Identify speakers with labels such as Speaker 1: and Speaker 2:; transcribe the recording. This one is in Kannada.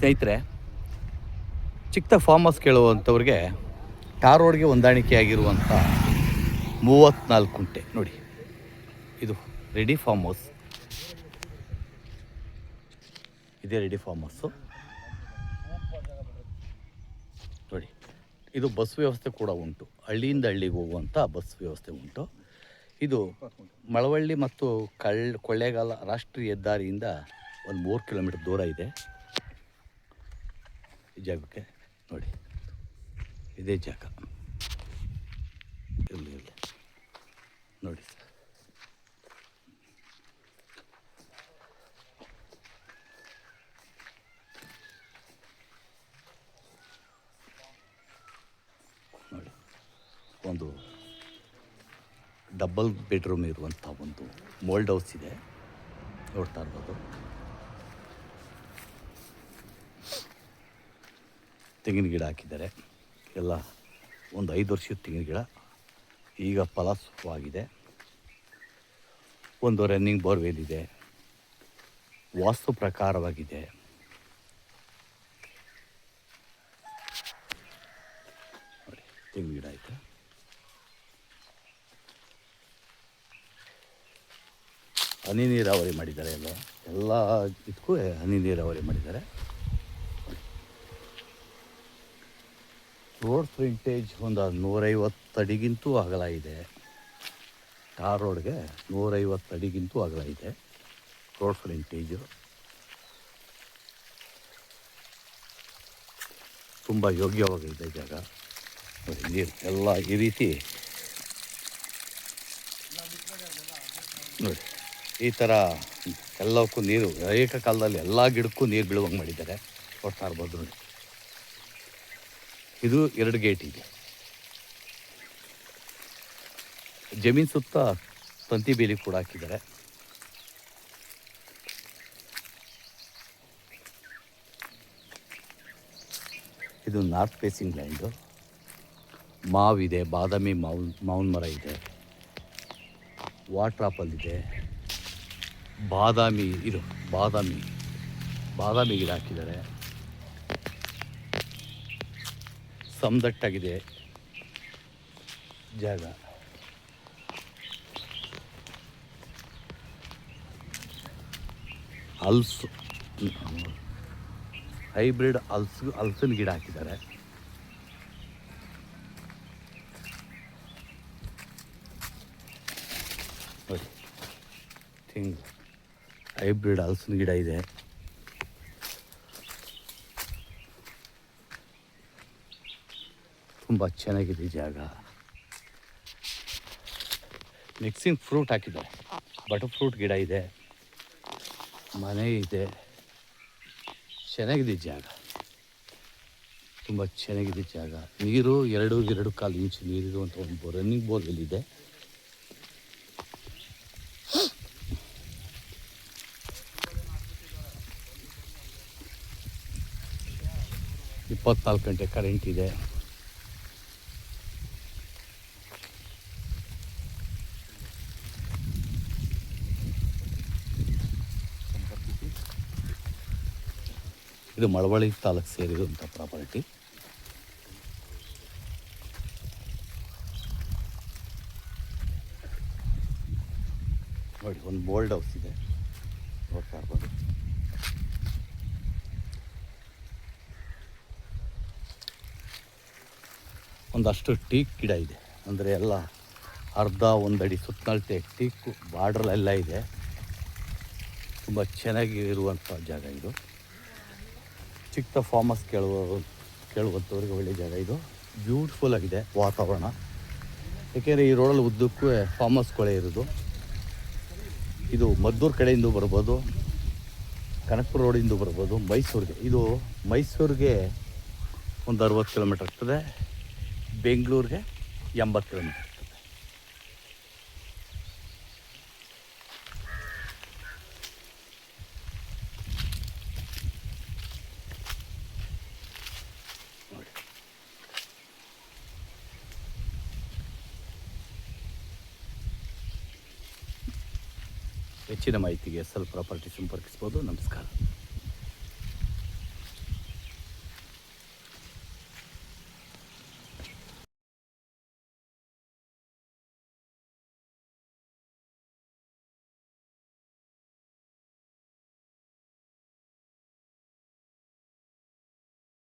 Speaker 1: ಸ್ನೇಹಿತರೆ, ಚಿಕ್ಕ ಫಾರ್ಮ್ ಹೌಸ್ ಕೇಳುವಂಥವ್ರಿಗೆ ಟಾರ್ ರೋಡ್ಗೆ ಹೊಂದಾಣಿಕೆಯಾಗಿರುವಂಥ 34 ಕುಂಟೆ ನೋಡಿ. ಇದು ರೆಡಿ ಫಾರ್ಮ್ ಹೌಸ್. ಇದೇ ರೆಡಿ ಫಾರ್ಮ್ ಹೌಸು ನೋಡಿ. ಇದು ಬಸ್ ವ್ಯವಸ್ಥೆ ಕೂಡ ಉಂಟು. ಹಳ್ಳಿಯಿಂದ ಹಳ್ಳಿಗೆ ಹೋಗುವಂಥ ಬಸ್ ವ್ಯವಸ್ಥೆ ಉಂಟು. ಇದು ಮಳವಳ್ಳಿ ಮತ್ತು ಕೊಳ್ಳೇಗಾಲ ರಾಷ್ಟ್ರೀಯ ಹೆದ್ದಾರಿಯಿಂದ ಒಂದು 3 ಕಿಲೋಮೀಟರ್ ದೂರ ಇದೆ ಈ ಜಾಗಕ್ಕೆ. ನೋಡಿ, ಇದೇ ಜಾಗ. ಇರಲಿ ನೋಡಿ ಸರ್. ನೋಡಿ, ಒಂದು ಡಬಲ್ ಬೆಡ್ರೂಮ್ ಇರುವಂಥ ಒಂದು ಮೋಲ್ಡ್ ಹೌಸ್ ಇದೆ, ನೋಡ್ತಾ ಇರ್ಬೋದು. ತೆಂಗಿನ ಗಿಡ ಹಾಕಿದ್ದಾರೆ. ಎಲ್ಲ ಒಂದು 5 ವರ್ಷದ ತೆಂಗಿನ ಗಿಡ, ಈಗ ಫಲವಾಗಿದೆ. ಒಂದು ರನ್ನಿಂಗ್ ಬೋರ್ವೆಲ್ ಇದೆ, ವಾಸ್ತು ಪ್ರಕಾರವಾಗಿದೆ. ನೋಡಿ, ತೆಂಗಿನ ಗಿಡ ಐತೆ. ಹನಿ ನೀರಾವರಿ ಮಾಡಿದ್ದಾರೆ. ಎಲ್ಲ ಇದಕ್ಕೂ ಹನಿ ನೀರಾವರಿ ಮಾಡಿದ್ದಾರೆ. ರೋಡ್ ಫ್ರಂಟೇಜ್ ಒಂದು 150 ಅಡಿಗಿಂತೂ ಅಗಲ ಇದೆ. ಟಾರ್ ರೋಡ್ಗೆ 150 ಅಡಿಗಿಂತೂ ಅಗಲ ಇದೆ ರೋಡ್ ಫ್ರಂಟೇಜು. ತುಂಬ ಯೋಗ್ಯವಾಗಿದೆ ಜಾಗ. ನೋಡಿ, ನೀರು ಎಲ್ಲ ಈ ರೀತಿ ನೋಡಿ, ಈ ಥರ ಎಲ್ಲಕ್ಕೂ ನೀರು ಏಕಕಾಲದಲ್ಲಿ ಎಲ್ಲ ಗಿಡಕ್ಕೂ ನೀರು ಬೀಳುವಂಗೆ ಮಾಡಿದ್ದಾರೆ. ನೋಡ್ತಾ ಇರ್ಬೋದು ನೋಡಿ. ಇದು 2 ಗೇಟ್ ಇದೆ. ಜಮೀನು ಸುತ್ತ ತಂತಿ ಬೇಲಿ ಕೂಡ ಹಾಕಿದ್ದಾರೆ. ಇದು ನಾರ್ತ್ ಫೇಸಿಂಗ್ ಲ್ಯಾಂಡು. ಮಾವಿದೆ, ಬಾದಾಮಿ ಮಾವಿನ ಮರ ಇದೆ, ವಾಟರ್ ಆಪಲ್ ಇದೆ, ಬಾದಾಮಿ ಗಿಡ ಹಾಕಿದ್ದಾರೆ. ಸಮದಟ್ಟಾಗಿದೆ ಜಾಗ. ಹಲ್ಸು, ಹೈಬ್ರಿಡ್ ಹಲ್ಸಿನ ಗಿಡ ಹಾಕಿದ್ದಾರೆ. ನೋಡಿ, ಹೈಬ್ರಿಡ್ ಹಲ್ಸಿನ ಗಿಡ ಇದೆ. ತುಂಬ ಚೆನ್ನಾಗಿದೆ ಜಾಗ. ಮಿಕ್ಸಿಂಗ್ ಫ್ರೂಟ್ ಹಾಕಿದ್ದಾರೆ. ಬಟರ್ ಫ್ರೂಟ್ ಗಿಡ ಇದೆ, ಮನೆ ಇದೆ. ಚೆನ್ನಾಗಿದೆ ಜಾಗ, ತುಂಬ ಚೆನ್ನಾಗಿದೆ ಜಾಗ. ನೀರು 2.25 ಇಂಚ್ ನೀರಿರುವಂಥ ಒಂದು ರನ್ನಿಂಗ್ ಬೋರ್ವೆಲ್ ಇದೆ. ಇಪ್ಪತ್ನಾಲ್ಕು ಗಂಟೆ ಕರೆಂಟ್ ಇದೆ. ಇದು ಮಳವಳ್ಳಿ ತಾಲೂಕು ಸೇರಿರುವಂಥ ಪ್ರಾಪರ್ಟಿ. ನೋಡಿ, ಒಂದು ಬೋಲ್ಡ್ ಹೌಸ್ ಇದೆ, ನೋಡ್ತಾ ಇರ್ಬೋದು. ಒಂದಷ್ಟು ಟೀಕ್ ಗಿಡ ಇದೆ. ಅಂದರೆ ಎಲ್ಲ ಅರ್ಧ 1 ಅಡಿ ಸುತ್ತಳತೆ ಟೀಕ್ ಬಾರ್ಡ್ರಲ್ಲೆಲ್ಲ ಇದೆ. ತುಂಬ ಚೆನ್ನಾಗಿ ಇರುವಂಥ ಜಾಗ ಇದು. ಚಿಕ್ಕ ಫಾರ್ಮ್ ಹೌಸ್ ಕೇಳುವಂಥವ್ರಿಗೆ ಒಳ್ಳೆಯ ಜಾಗ ಇದು. ಬ್ಯೂಟಿಫುಲ್ ಆಗಿದೆ ವಾತಾವರಣ. ಏಕೆಂದರೆ ಈ ರೋಡಲ್ಲಿ ಉದ್ದಕ್ಕೂ ಫಾರ್ಮ್ ಹೌಸ್ಗಳೇ ಇರೋದು. ಇದು ಮದ್ದೂರು ಕಡೆಯಿಂದ ಬರ್ಬೋದು, ಕನಕಪುರ ರೋಡಿಂದ ಬರ್ಬೋದು, ಮೈಸೂರಿಗೆ. ಇದು ಮೈಸೂರಿಗೆ ಒಂದು 60 ಕಿಲೋಮೀಟ್ರ್ ಆಗ್ತದೆ, ಬೆಂಗಳೂರಿಗೆ 80 ಕಿಲೋಮೀಟ್ರ್ ಆಗ್ತದೆ. ಹೆಚ್ಚಿನ ಮಾಹಿತಿಗೆ ಎಸ್ ಎಲ್ ಪ್ರಾಪರ್ಟಿ ಸಂಪರ್ಕಿಸ್ಬೋದು. ನಮಸ್ಕಾರ.